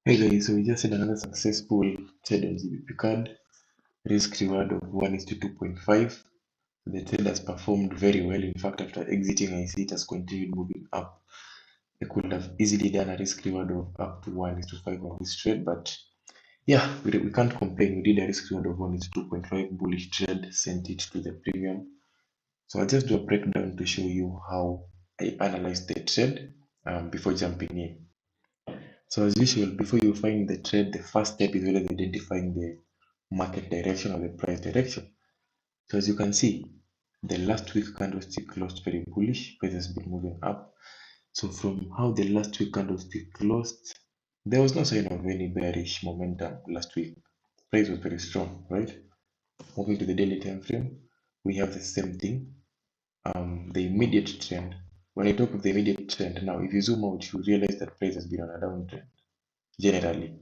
Hey guys, so we just had another successful trade on GbpCad. Risk reward of 1 is to 2.5. The trade has performed very well. In fact, after exiting, I see it has continued moving up. I could have easily done a risk reward of up to 1 is to 5 on this trade, but yeah, we can't complain. We did a risk reward of 1 is to 2.5 bullish trade, sent it to the premium. So I'll just do a breakdown to show you how I analyzed the trade before jumping in. So as usual, before you find the trade, the first step is always identifying the market direction or the price direction. So as you can see, the last week candlestick closed very bullish, price has been moving up. So from how the last week candlestick closed, there was no sign of any bearish momentum last week. Price was very strong, right? Moving to the daily time frame, we have the same thing. The immediate trend. When I talk of the immediate trend, now if you zoom out, you realize that price has been on a downtrend generally.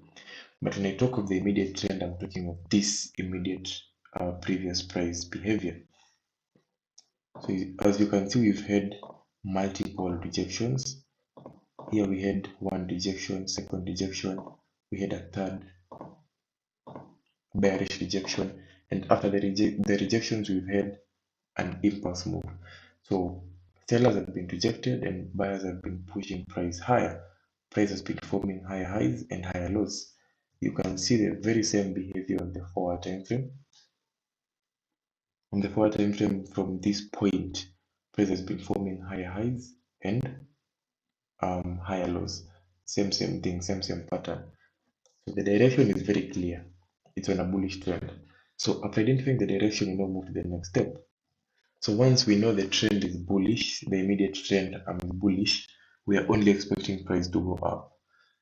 But when I talk of the immediate trend, I'm talking of this immediate previous price behavior. So as you can see, we've had multiple rejections. Here we had one rejection, second rejection, we had a third bearish rejection, and after the rejections, we've had an impulse move. So sellers have been rejected and buyers have been pushing price higher. Price has been forming higher highs and higher lows. You can see the very same behavior on the 4-hour time frame. On the 4-hour time frame, from this point, price has been forming higher highs and higher lows. Same thing, same pattern. So the direction is very clear. It's on a bullish trend. So after identifying the direction, we now move to the next step. So once we know the trend is bullish, the immediate trend is bullish, we are only expecting price to go up.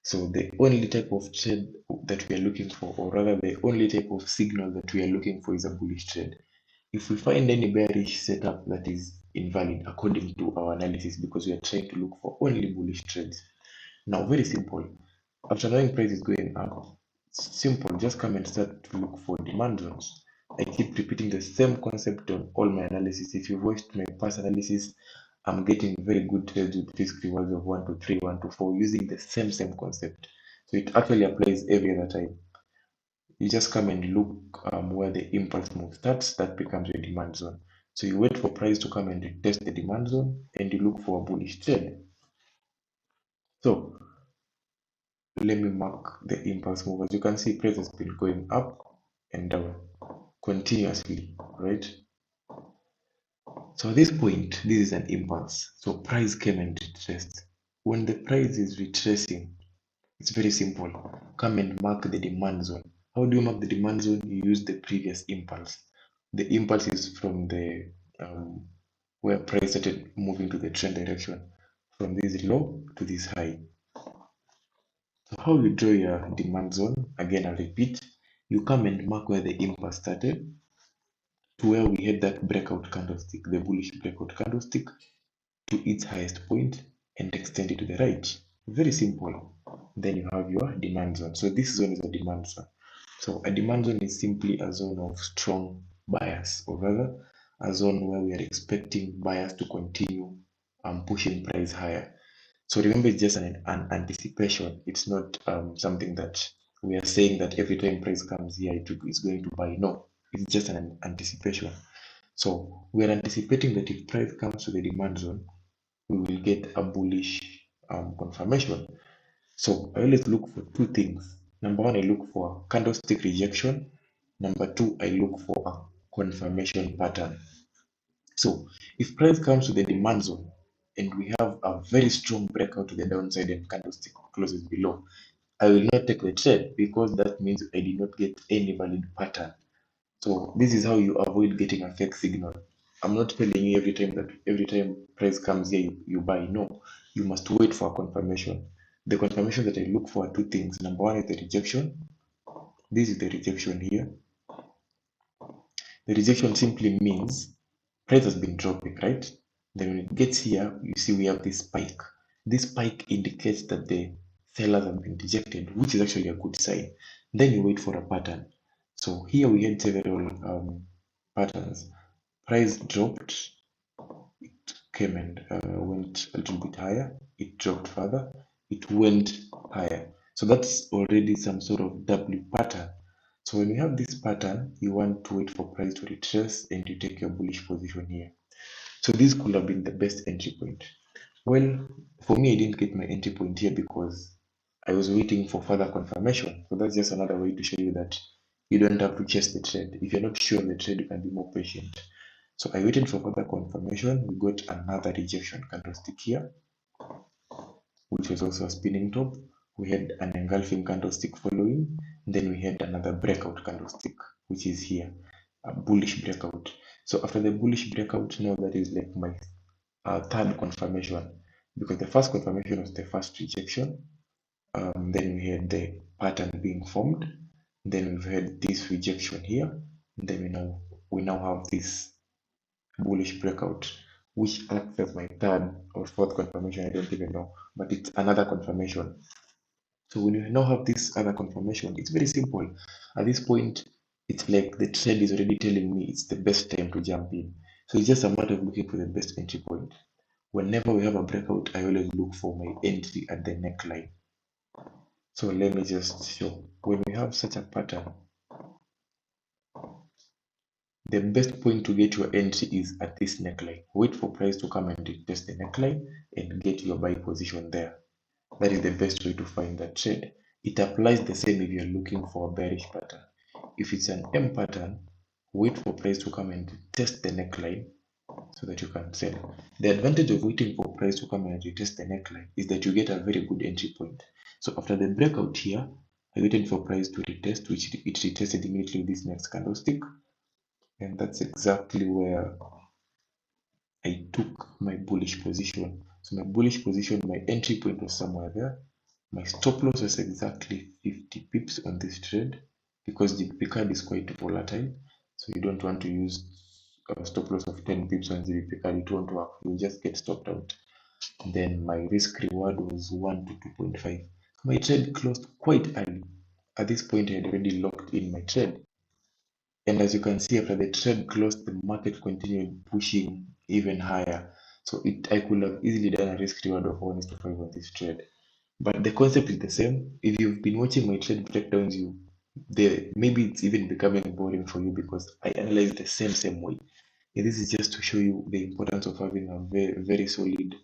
So the only type of trade that we are looking for, or rather the only type of signal that we are looking for, is a bullish trade. If we find any bearish setup that is invalid according to our analysis, because we are trying to look for only bullish trades. Now, very simple. After knowing price is going up, it's simple. Just come and start to look for demand zones. I keep repeating the same concept on all my analysis. If you've watched my past analysis, I'm getting very good trades with risk rewards of 1 to 3, 1 to 4, using the same concept. So it actually applies every other time. You just come and look where the impulse move starts, that becomes your demand zone. So you wait for price to come and retest the demand zone, and you look for a bullish trend. So let me mark the impulse move. As you can see, price has been going up and down continuously, right? So at this point, this is an impulse. So price came and retraced. When the price is retracing, it's very simple. Come and mark the demand zone. How do you mark the demand zone? You use the previous impulse. The impulse is from the where price started moving to the trend direction, from this low to this high. So how you draw your demand zone? Again, I'll repeat. You come and mark where the impulse started to where we had that breakout candlestick, the bullish breakout candlestick, to its highest point and extend it to the right. Very simple. Then you have your demand zone. So this zone is a demand zone. So a demand zone is simply a zone of strong buyers, or rather a zone where we are expecting buyers to continue pushing price higher. So remember, it's just an anticipation. It's not something that we are saying that every time price comes here, it's going to buy. No, it's just an anticipation. So we are anticipating that if price comes to the demand zone, we will get a bullish confirmation. So I always look for two things. Number one, I look for candlestick rejection. Number two, I look for a confirmation pattern. So if price comes to the demand zone and we have a very strong breakout to the downside and candlestick closes below, I will not take the trade because that means I did not get any valid pattern. So this is how you avoid getting a fake signal. I'm not telling you every time price comes here you buy. No, you must wait for a confirmation. The confirmation that I look for are two things. Number one is the rejection. This is the rejection here. The rejection simply means price has been dropping, right? Then when it gets here, you see we have this spike. This spike indicates that the sellers have been rejected, which is actually a good sign. Then you wait for a pattern. So here we had several patterns. Price dropped, it came and went a little bit higher, it dropped further, it went higher. So that's already some sort of W pattern. So when you have this pattern, you want to wait for price to retrace and you take your bullish position here. So this could have been the best entry point. Well, for me, I didn't get my entry point here because I was waiting for further confirmation. So that's just another way to show you that you don't have to chase the trade. If you're not sure of the trade, you can be more patient. So I waited for further confirmation. We got another rejection candlestick here, which was also a spinning top. We had an engulfing candlestick following. Then we had another breakout candlestick, which is here, a bullish breakout. So after the bullish breakout, now that is like my third confirmation, because the first confirmation was the first rejection. Then we had the pattern being formed. Then we've had this rejection here. And then we now have this bullish breakout, which acts as my third or fourth confirmation. I don't even know, but it's another confirmation. So when you now have this other confirmation, it's very simple. At this point, it's like the trend is already telling me it's the best time to jump in. So it's just a matter of looking for the best entry point. Whenever we have a breakout, I always look for my entry at the neckline. So let me just show. When we have such a pattern, the best point to get your entry is at this neckline. Wait for price to come and retest the neckline and get your buy position there. That is the best way to find that trade. It applies the same if you're looking for a bearish pattern. If it's an M pattern, wait for price to come and test the neckline so that you can sell. The advantage of waiting for price to come and retest the neckline is that you get a very good entry point. So after the breakout here, I waited for price to retest, which it retested immediately with this next candlestick. And that's exactly where I took my bullish position. So my bullish position, my entry point was somewhere there. My stop loss was exactly 50 pips on this trade because the GbpCad is quite volatile. So you don't want to use a stop loss of 10 pips on GbpCad. It won't work. You'll just get stopped out. Then my risk reward was 1 to 2.5. My trade closed quite early. At this point, I had already locked in my trade. And as you can see, after the trade closed, the market continued pushing even higher. So I could have easily done a risk reward of 1 to 5 on this trade. But the concept is the same. If you've been watching my trade breakdowns, maybe it's even becoming boring for you because I analyze the same way. And this is just to show you the importance of having a very solid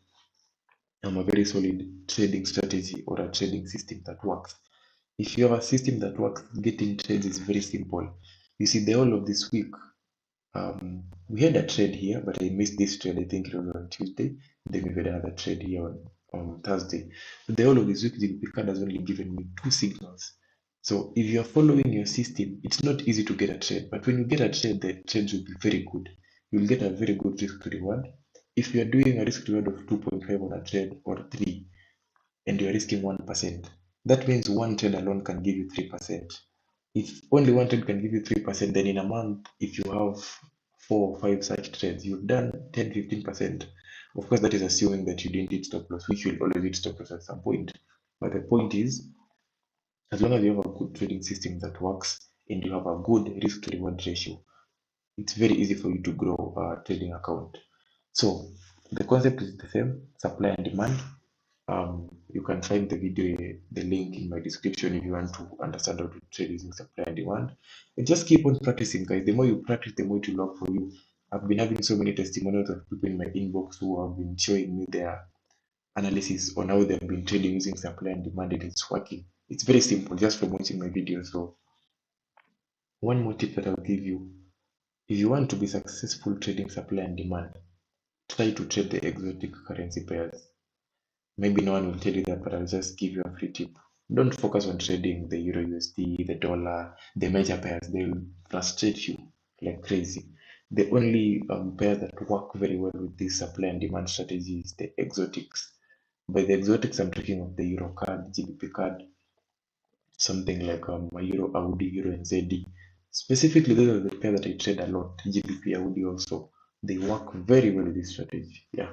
trading strategy or a trading system that works. If you have a system that works, getting trades is very simple. You see, the whole of this week, we had a trade here, but I missed this trade. I think it was on Tuesday. Then we had another trade here on Thursday. But the whole of this week, the GbpCard has only given me two signals. So if you are following your system, it's not easy to get a trade. But when you get a trade, the trades will be very good. You'll get a very good risk to reward. If you are doing a risk to reward of 2.5 on a trade or 3, and you're risking 1%, that means one trade alone can give you 3%. If only one trade can give you 3%, then in a month, if you have 4 or 5 such trades, you've done 10-15%. Of course, that is assuming that you didn't hit stop loss, which you'll always hit stop loss at some point. But the point is, as long as you have a good trading system that works and you have a good risk to reward ratio, it's very easy for you to grow a trading account. So the concept is the same, supply and demand. You can find the link in my description if you want to understand how to trade using supply and demand. And just keep on practicing, guys. The more you practice, the more it will work for you. I've been having so many testimonials of people in my inbox who have been showing me their analysis on how they've been trading using supply and demand, and it's working. It's very simple, just from watching my videos. So one more tip that I'll give you: if you want to be successful trading supply and demand, try to trade the exotic currency pairs. Maybe no one will tell you that, but I'll just give you a free tip. Don't focus on trading the Euro USD, the dollar, the major pairs. They'll frustrate you like crazy. The only pair that work very well with this supply and demand strategy is the exotics. By the exotics, I'm talking of the Euro card, GbpCad, something like a Euro Audi, Euro NZD. Specifically, those are the pair that I trade a lot. GBP Audi also. They work very well with this strategy. Yeah.